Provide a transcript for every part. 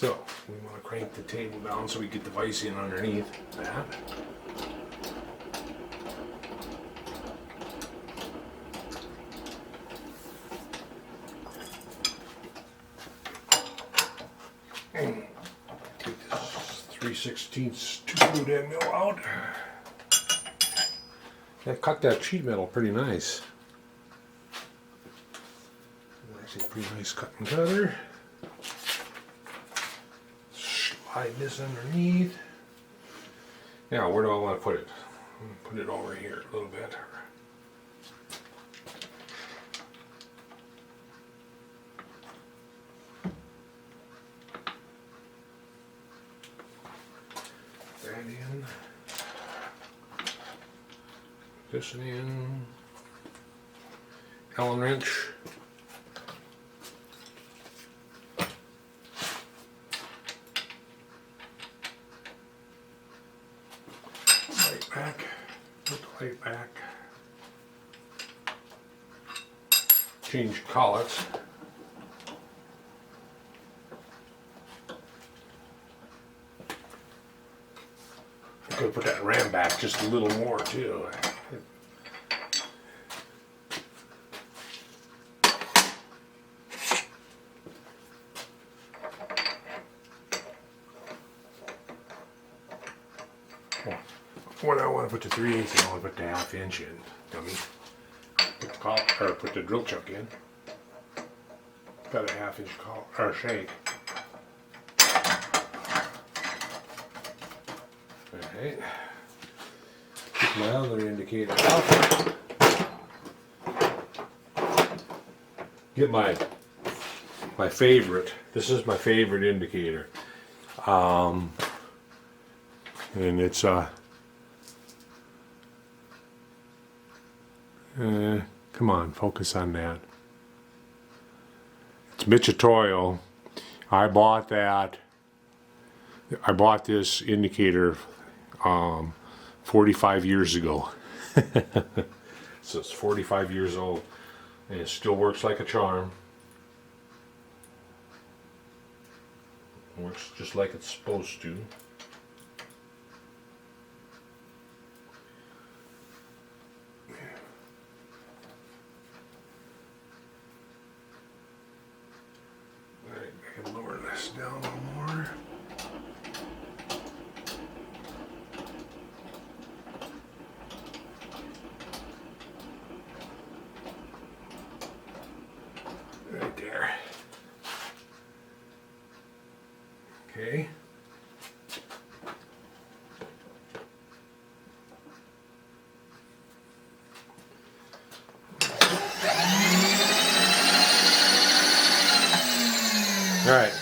So we want to crank the table down so we get the vise in underneath that. And take this 3/16 two-foot end mill out. That cut that sheet metal pretty nice. Actually, a pretty nice cut and cutter. Slide this underneath. Now, where do I want to put it? I'm going to put it over here a little bit. That in. This in. Allen wrench. Back, put the light back, change collets, I could put that ram back just a little more too. When I want to put the 3/8 in, I want to put the 1/2 inch in, dummy. Put the collar, or put the drill chuck in. Got a 1/2 inch collar, or shank. Alright. Get my other indicator out. Get my favorite. This is my favorite indicator. And it's come on, focus on that. It's Michitoyo. I bought that. I bought this indicator 45 years ago. So it's 45 years old, and it still works like a charm. Works just like it's supposed to. I can lower this down a little more. Right there. Okay. All right.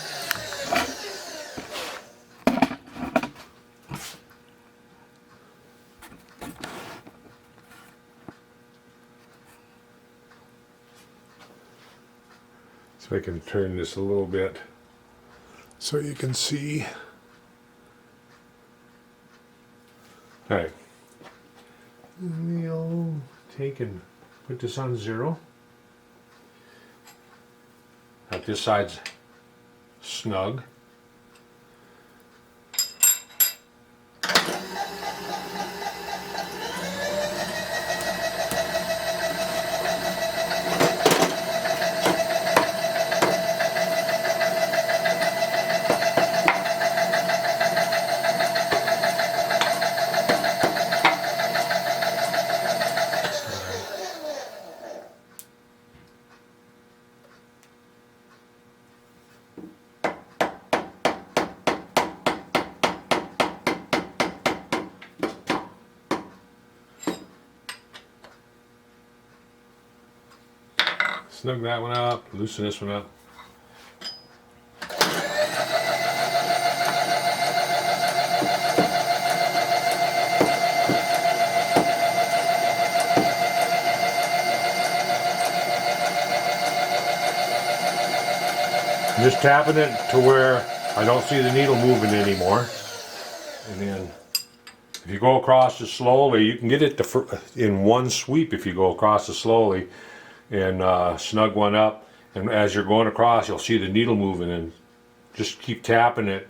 So I can turn this a little bit so you can see. All right. We'll take and put this on 0. Like this side's snug. Snug that one up, loosen this one up. Just tapping it to where I don't see the needle moving anymore. And then if you go across it slowly, you can get it in one sweep if you go across it slowly and snug one up. And as you're going across, you'll see the needle moving, and just keep tapping it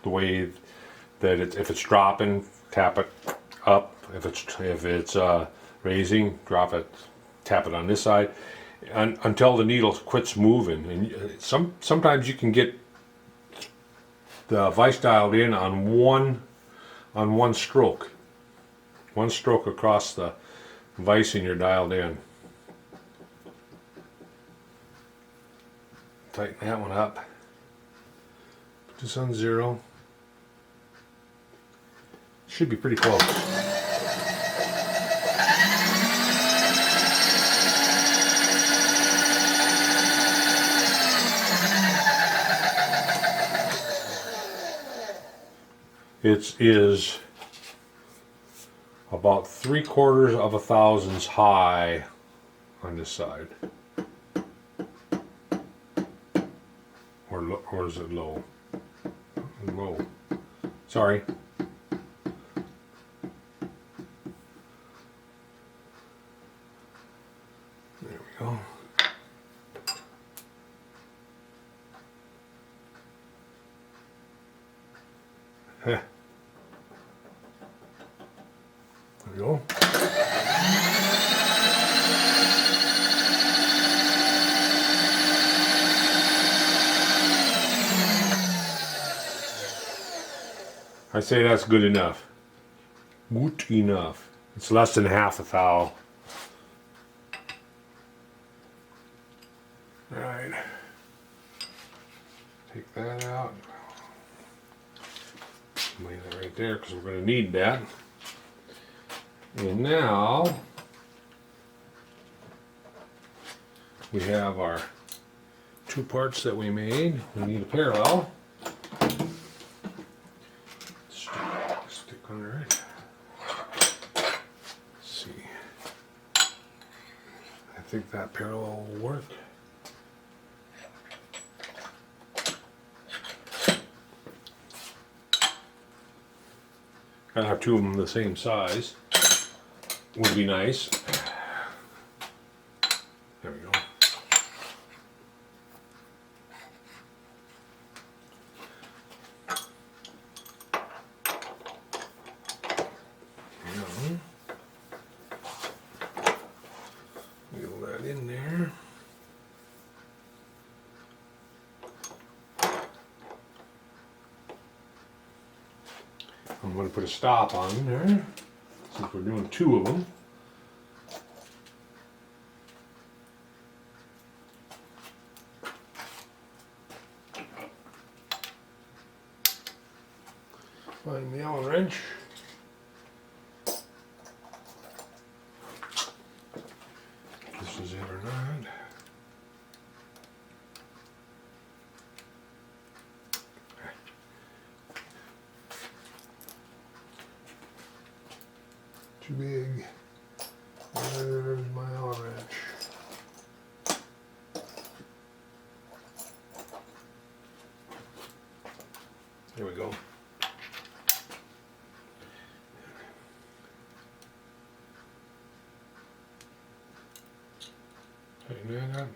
the way that if it's dropping, tap it up. If it's raising, drop it, tap it on this side, until the needle quits moving. And sometimes you can get the vise dialed in on one stroke. One stroke across the vise and you're dialed in. Tighten that one up. Put this on 0. Should be pretty close. It is about 3/4 of a thousandths high on this side. Or is it low? Low. Sorry. There we go. There we go. I say that's good enough. Good enough. It's less than half a thou. Alright. Take that out. Lay that right there because we're going to need that. And now we have our 2 parts that we made. We need a parallel. Stick under it. Let's see. I think that parallel will work. Gotta have 2 of them the same size. Would be nice. There we go. Wheel that in there. I'm going to put a stop on there, since we're doing 2 of them. Find the Allen wrench. This is it or not. Too big. There's my Allen wrench. There we go. Tighten that up.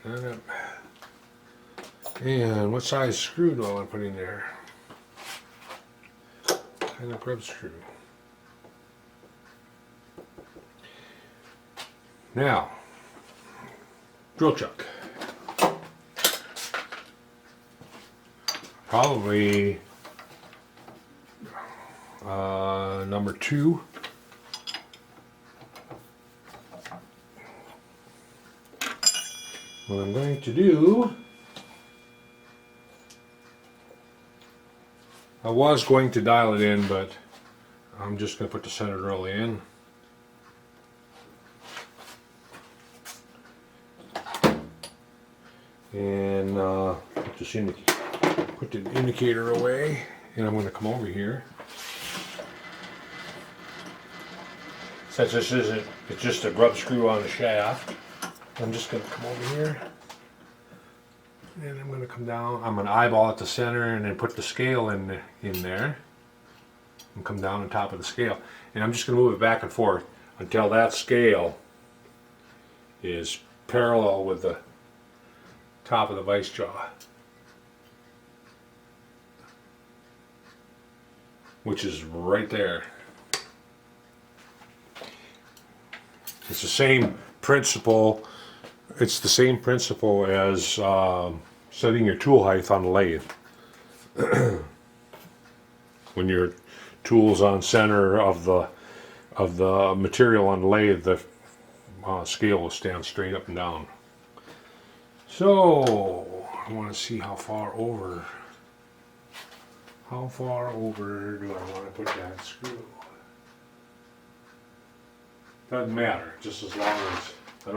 Tighten that up. And what size screw do I want to put in there? And a grub screw. Now, drill chuck. Probably number 2. What I'm going to do, I was going to dial it in, but I'm just going to put the center drill in. And put the indicator away, and I'm going to come over here. Since this isn't, it's just a grub screw on the shaft, I'm just going to come over here. And I'm going to come down, I'm going to eyeball at the center and then put the scale in there. And come down on top of the scale. And I'm just going to move it back and forth until that scale is parallel with top of the vice jaw, which is right there. It's the same principle. It's the same principle as setting your tool height on the lathe. When your tool's on center of the material on the lathe, the scale will stand straight up and down. So I want to see how far over do I want to put that screw. Doesn't matter, just as long as I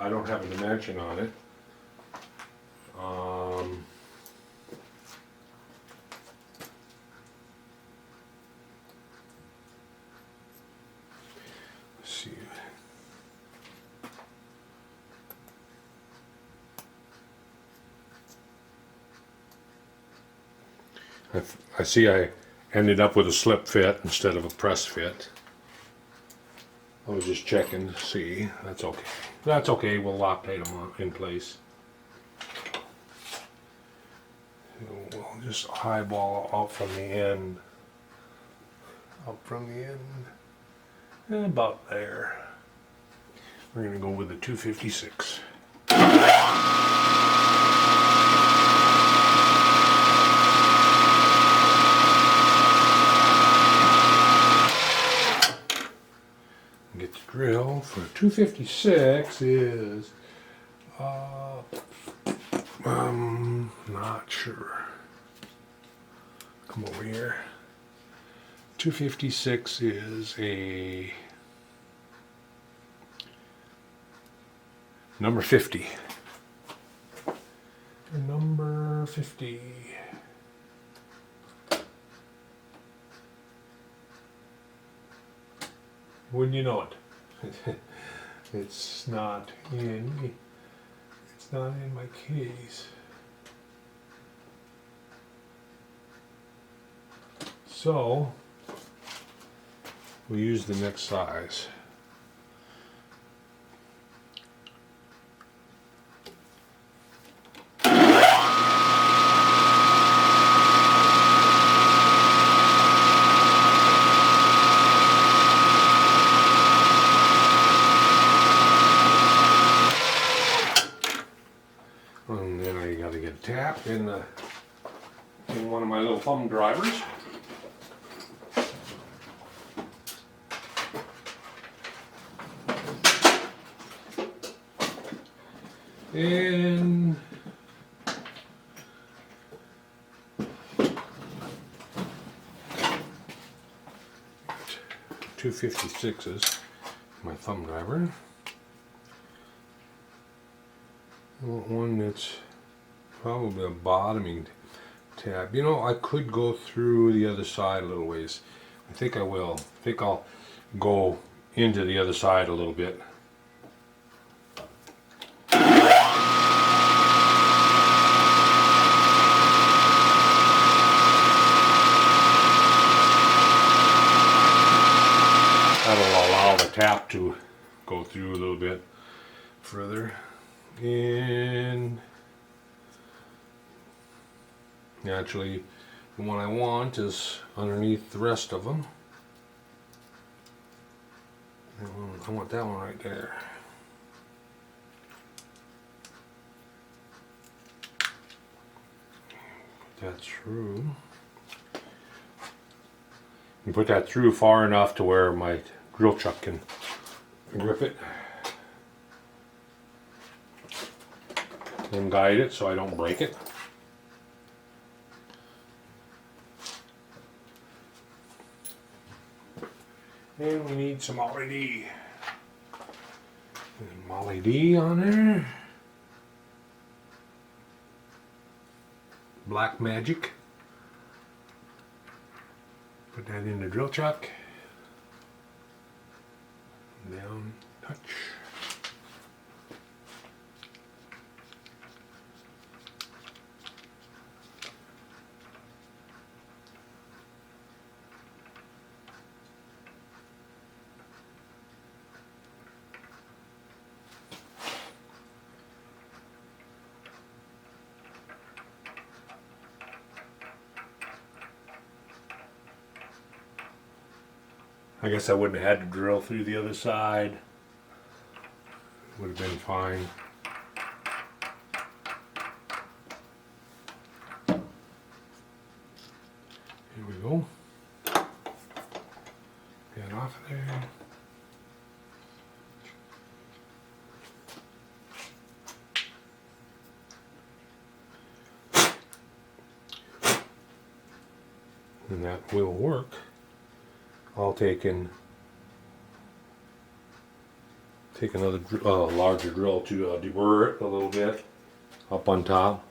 don't have a dimension on it. Let's see. I see I ended up with a slip fit instead of a press fit. I was just checking to see. That's okay. That's okay. We'll Loctite them in place. So we'll just eyeball out from the end. Up from the end. And about there. We're going to go with the 256. Get the drill for 256 is not sure. Come over here. 256 is a number 50. Number 50. Wouldn't you know it? It's not in my case. So we use the next size. And then I got to get a tap in one of my little thumb drivers. And .256s, my thumb driver. I want one that's probably a bottoming tab. You know, I could go through the other side a little ways. I think I will. I think I'll go into the other side a little bit. That'll allow the tap to go through a little bit further. And naturally, the one I want is underneath the rest of them. I want that one right there. Put that through. You put that through far enough to where my drill chuck can grip it. And guide it so I don't break it. And we need some LED. Some LED on there. Black Magic. Put that in the drill chuck. Down, touch. I guess I wouldn't have had to drill through the other side. Would have been fine. Here we go. Get off of there. And that will work. I'll take another larger drill to deburr it a little bit up on top.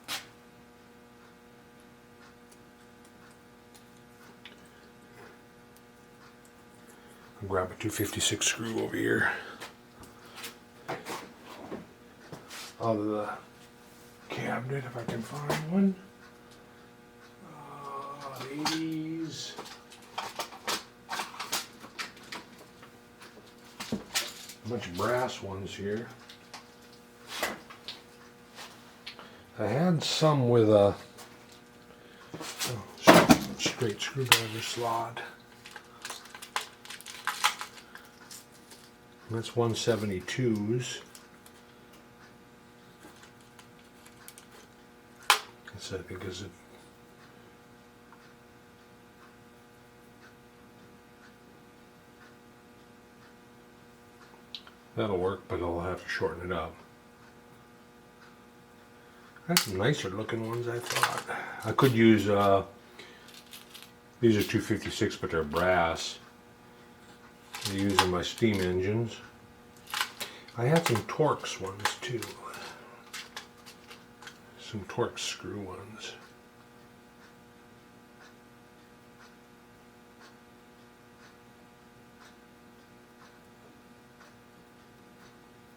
I'll grab a 256 screw over here out of the cabinet if I can find one. 80s. A bunch of brass ones here. I had some with a straight screwdriver slot. That's 172s. That's I think is it. That'll work, but I'll have to shorten it up. That's some nicer looking ones, I thought. I could use, these are 256, but they're brass. I use in my steam engines. I had some Torx ones too. Some Torx screw ones.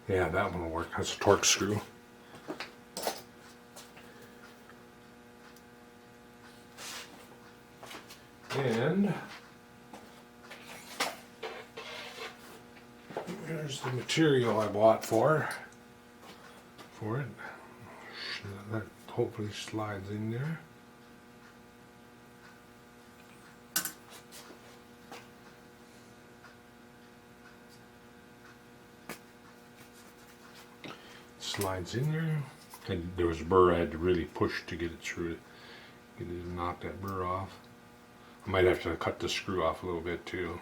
Yeah, that one will work. That's a Torx screw. And here's the material I bought for it. That hopefully slides in there. Slides in there. And there was a burr I had to really push to get it through, get it to knock that burr off. I might have to cut the screw off a little bit too.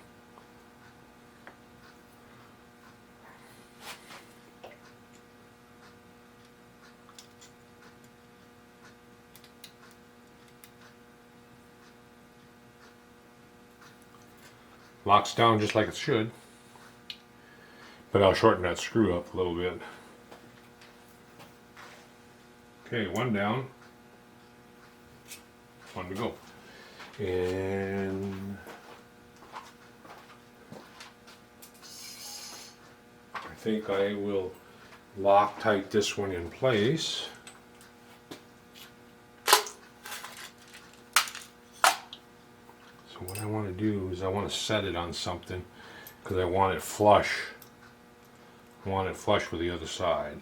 Locks down just like it should, but I'll shorten that screw up a little bit. Okay, one down, one to go. And I think I will Loctite this one in place. So what I want to do is I want to set it on something because I want it flush. I want it flush with the other side.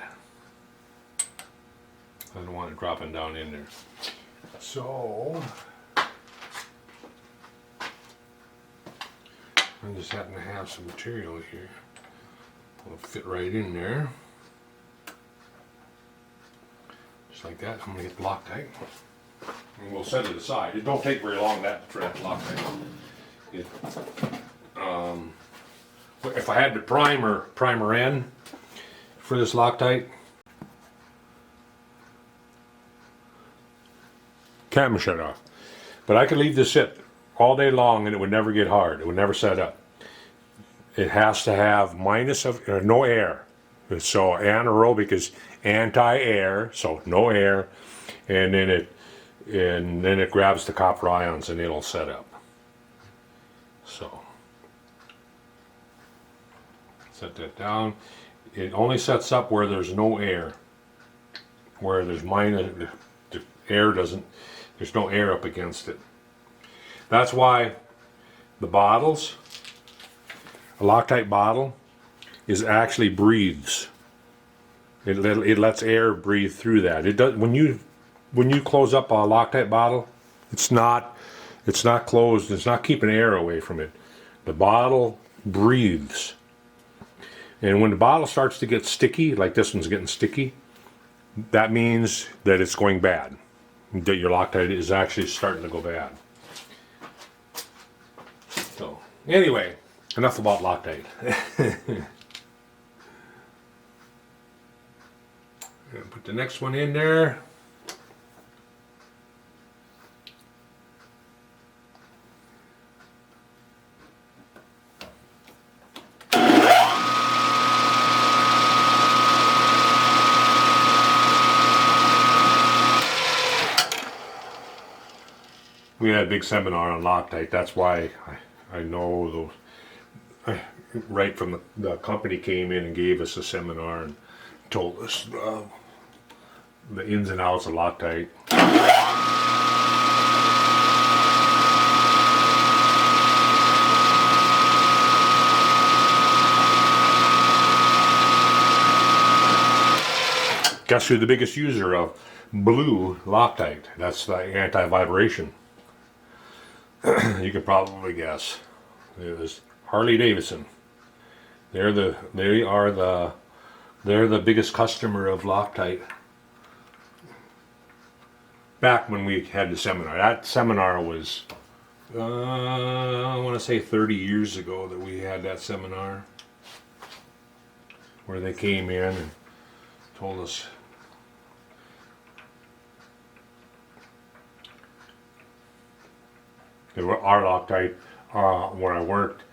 I don't want it dropping down in there. So I just happen to have some material here. It'll fit right in there. Just like that. I'm going to get the Loctite. And we'll set it aside. It don't take very long for that Loctite. If I had the primer in for this Loctite, camera shut off. But I could leave this sit all day long and it would never get hard. It would never set up. It has to have no air. So anaerobic is anti-air, so no air, and then it grabs the copper ions and it'll set up. So set that down. It only sets up where there's no air. Where there's the air doesn't. There's no air up against it. That's why the bottles, a Loctite bottle, actually breathes. It lets air breathe through that. It does when you close up a Loctite bottle. It's not closed. It's not keeping air away from it. The bottle breathes. And when the bottle starts to get sticky, like this one's getting sticky, that means that it's going bad. That your Loctite is actually starting to go bad. So, anyway, enough about Loctite. Put the next one in there. We had a big seminar on Loctite. That's why I know those. Right from the company came in and gave us a seminar and told us the ins and outs of Loctite. Guess who's the biggest user of blue Loctite? That's the anti-vibration. You can probably guess. It was Harley Davidson. They're the biggest customer of Loctite. Back when we had the seminar. That seminar was I want to say 30 years ago that we had that seminar where they came in and told us our Loctite, where I worked,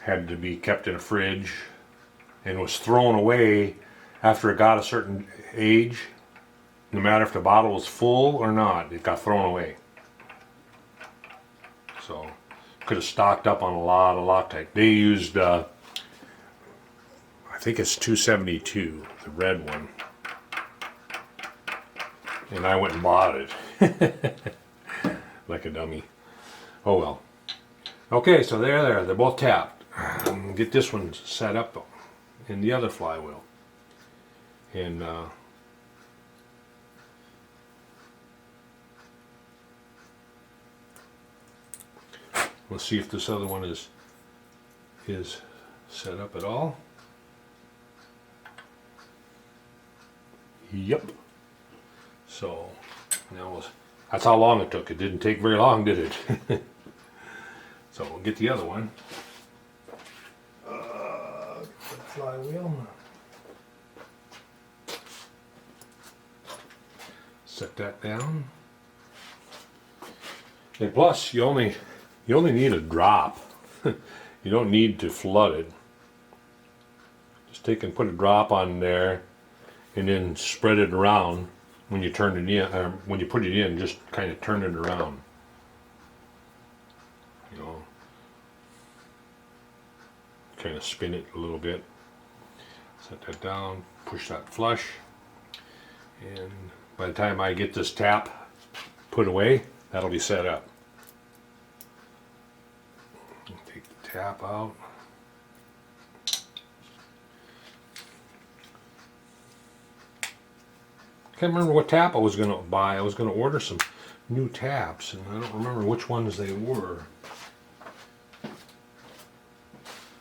had to be kept in a fridge and was thrown away after it got a certain age. No matter if the bottle was full or not, it got thrown away. So could have stocked up on a lot of Loctite. They used, I think it's 272, the red one, and I went and bought it like a dummy. Oh well. Okay, so they're both tapped. Get this one set up in the other flywheel. And let's see if this other one is set up at all. Yep. So now that's how long it took. It didn't take very long, did it? So we'll get the other one. The flywheel. Set that down. And plus, you only need a drop. You don't need to flood it. Just take and put a drop on there, and then spread it around. When you turn it in, when you put it in, just kind of turn it around. You know, kind of spin it a little bit. Set that down, push that flush, and by the time I get this tap put away, that'll be set up. Take the tap out. Can't remember what tap I was going to buy. I was going to order some new taps, and I don't remember which ones they were.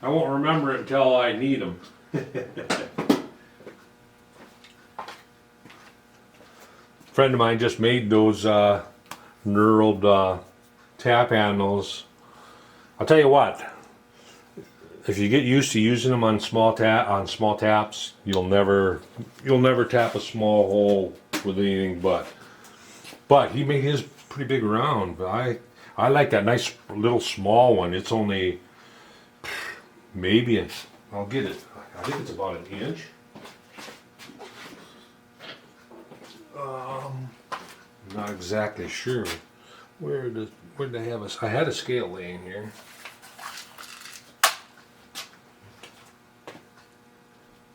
I won't remember it until I need them. A friend of mine just made those knurled tap handles. I'll tell you what. If you get used to using them on small taps, you'll never tap a small hole with anything but. But he made his pretty big around. But I like that nice little small one. It's only maybe I'll get it. I think it's about an inch. Not exactly sure. Where did I have a? I had a scale laying here.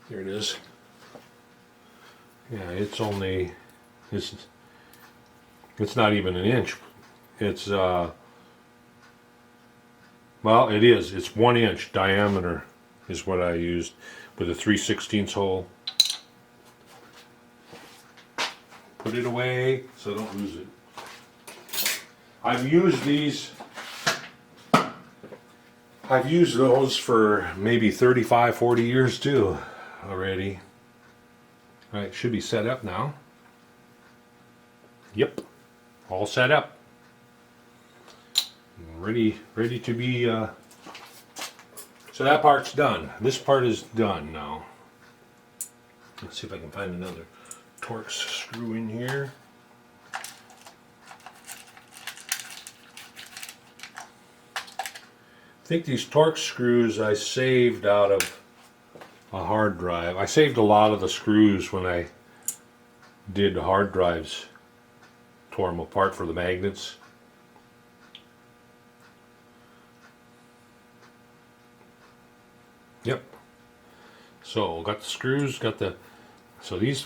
Here it is. Yeah, it's not even an inch. It's well, it is. It's 1 inch diameter is what I used with a 3/16 hole. Put it away so I don't lose it. I've used these. I've used those for maybe 35, 40 years too already. All right, should be set up now. Yep, all set up. Ready to be, so that part's done. This part is done now. Let's see if I can find another Torx screw in here. I think these Torx screws I saved out of a hard drive. I saved a lot of the screws when I did hard drives. Tore them apart for the magnets. Yep. So got the screws, got the, so these,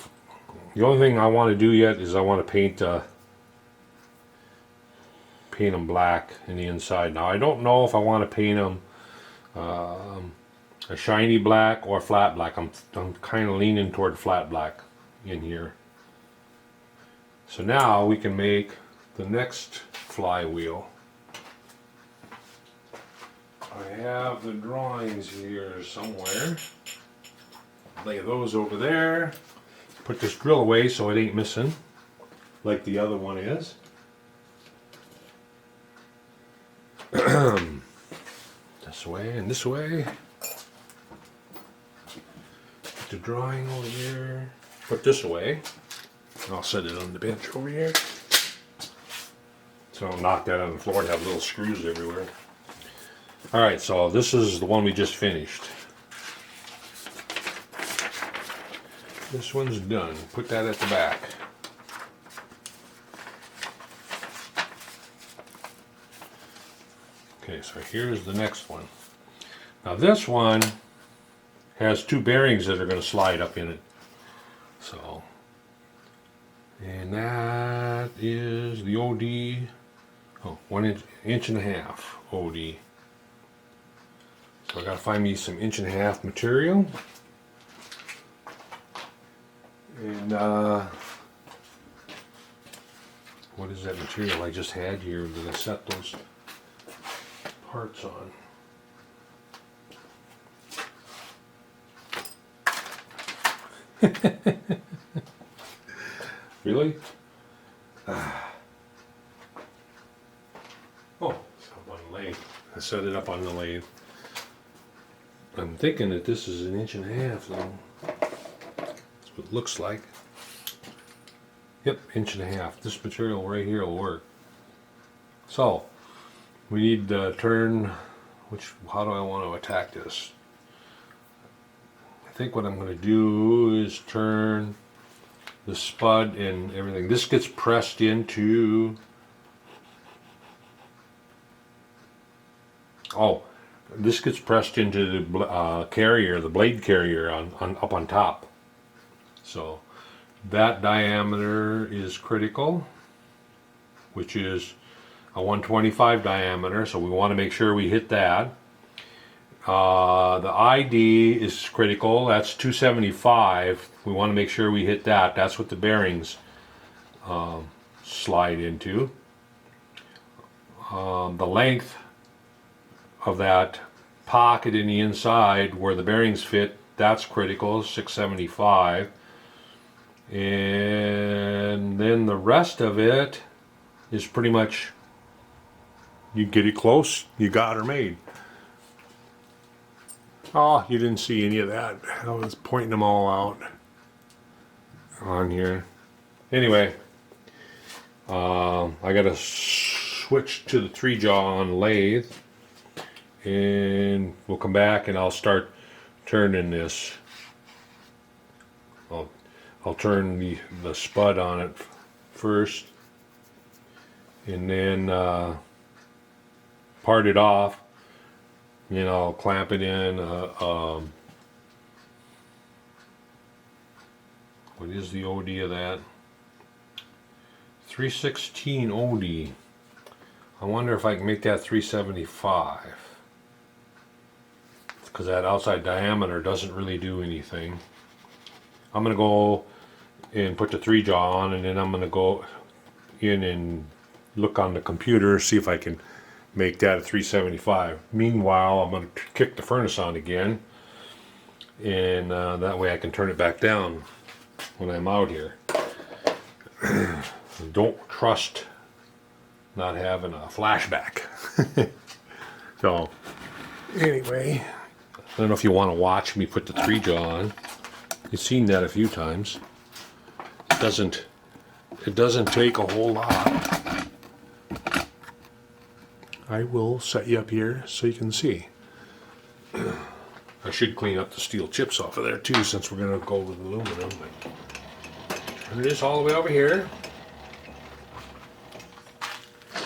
the only thing I want to do yet is I want to paint them black in the inside. Now I don't know if I want to paint them a shiny black or flat black. I'm kind of leaning toward flat black in here. So now we can make the next flywheel. I have the drawings here somewhere. Lay those over there. Put this drill away so it ain't missing like the other one is. This way and this way. Put the drawing over here. Put this away. I'll set it on the bench over here. So I'll knock that on the floor and have little screws everywhere. Alright, so this is the one we just finished. This one's done. Put that at the back. Okay, so here's the next one. Now this one has two bearings that are going to slide up in it. So, and that is the OD, oh, 1 inch and a half OD. So I gotta find me some 1.5 inch material. And what is that material I just had here that I set those parts on? Really? Oh, it's up on the lathe. I set it up on the lathe. I'm thinking that this is 1.5 inches though. That's what it looks like. Yep, 1.5 inches. This material right here will work. So, we need to turn, how do I want to attack this? I think what I'm going to do is turn the spud and everything. This gets pressed into, this gets pressed into the carrier, the blade carrier up on top. So that diameter is critical, which is a 125 diameter. So we want to make sure we hit that. The ID is critical. That's 275. We want to make sure we hit that. That's what the bearings slide into. The length of that pocket in the inside where the bearings fit, that's critical, 675. And then the rest of it is pretty much, you get it close, you got her made. Oh, you didn't see any of that. I was pointing them all out on here. Anyway, I gotta switch to the 3-jaw on lathe, and we'll come back and I'll start turning this. I'll turn the spud on it first, and then part it off. Then I'll clamp it in. What is the OD of that? 316 OD. I wonder if I can make that 375. Because that outside diameter doesn't really do anything. I'm going to go and put the 3-jaw on, and then I'm going to go in and look on the computer, see if I can make that a 375. Meanwhile, I'm going to kick the furnace on again, and that way I can turn it back down when I'm out here. Don't trust not having a flashback. So anyway, I don't know if you want to watch me put the 3-jaw on. You've seen that a few times. It doesn't take a whole lot. I will set you up here so you can see. I should clean up the steel chips off of there too, since we're going to go with aluminum. Turn this all the way over here.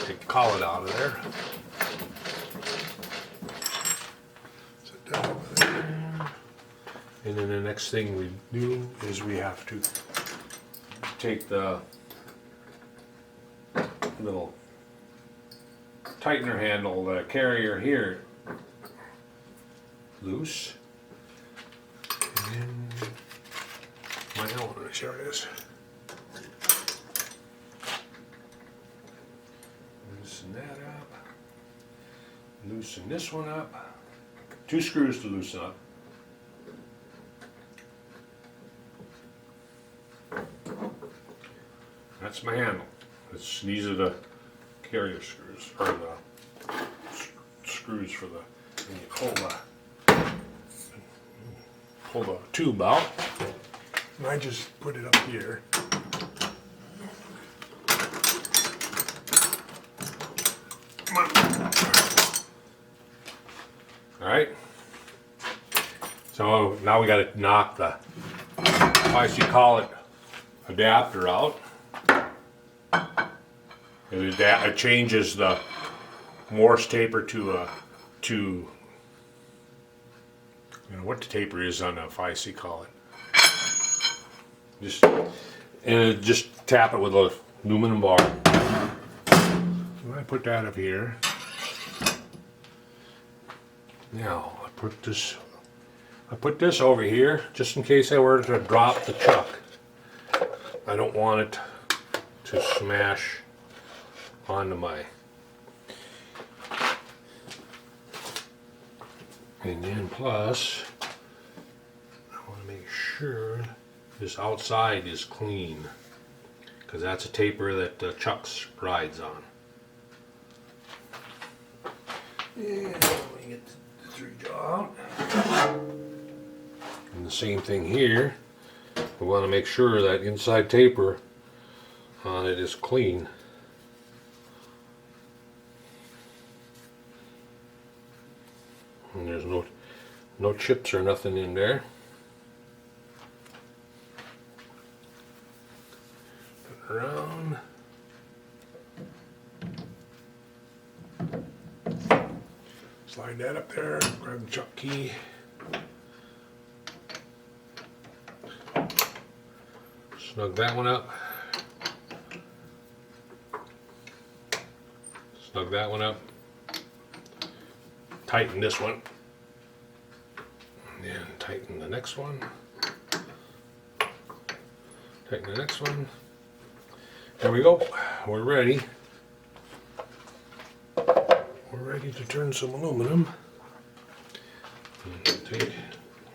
Take the collet out of there. Set that over there. And then the next thing we do is we have to take the little tightener handle, the carrier here, loose. And then my element, here it is. Loosen that up. Loosen this one up. 2 screws to loosen up. That's my handle. These are the carrier screws, or the screws for the, when you pull the tube out. And I just put it up here. Come on. All right. So now we got to knock the, I should call it, adapter out. It changes the Morse taper to you know what the taper is on a 5C collet. Just tap it with a aluminum bar. So I put that up here. Now I put this over here just in case I were to drop the chuck. I don't want it to smash onto my, and then plus I want to make sure this outside is clean, because that's a taper that the chucks rides on. And let me get the 3-jaw out. And the same thing here. We want to make sure that inside taper on it is clean. And there's no chips or nothing in there. Turn around. Slide that up there, grab the chuck key. Snug that one up. Snug that one up. Tighten this one. And tighten the next one. Tighten the next one. There we go. We're ready. We're ready to turn some aluminum.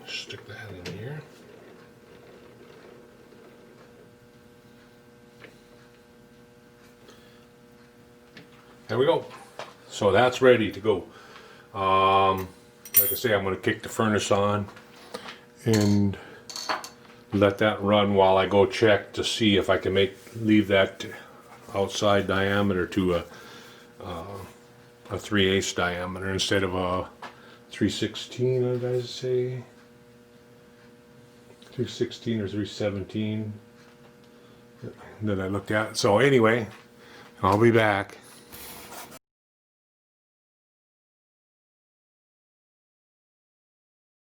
Stick that in here. There we go. So that's ready to go. Like I say, I'm going to kick the furnace on and let that run while I go check to see if I can leave that outside diameter to a 3/8 diameter instead of a 3/16. Did I say 3/16 or 3/17 that I looked at? So anyway, I'll be back.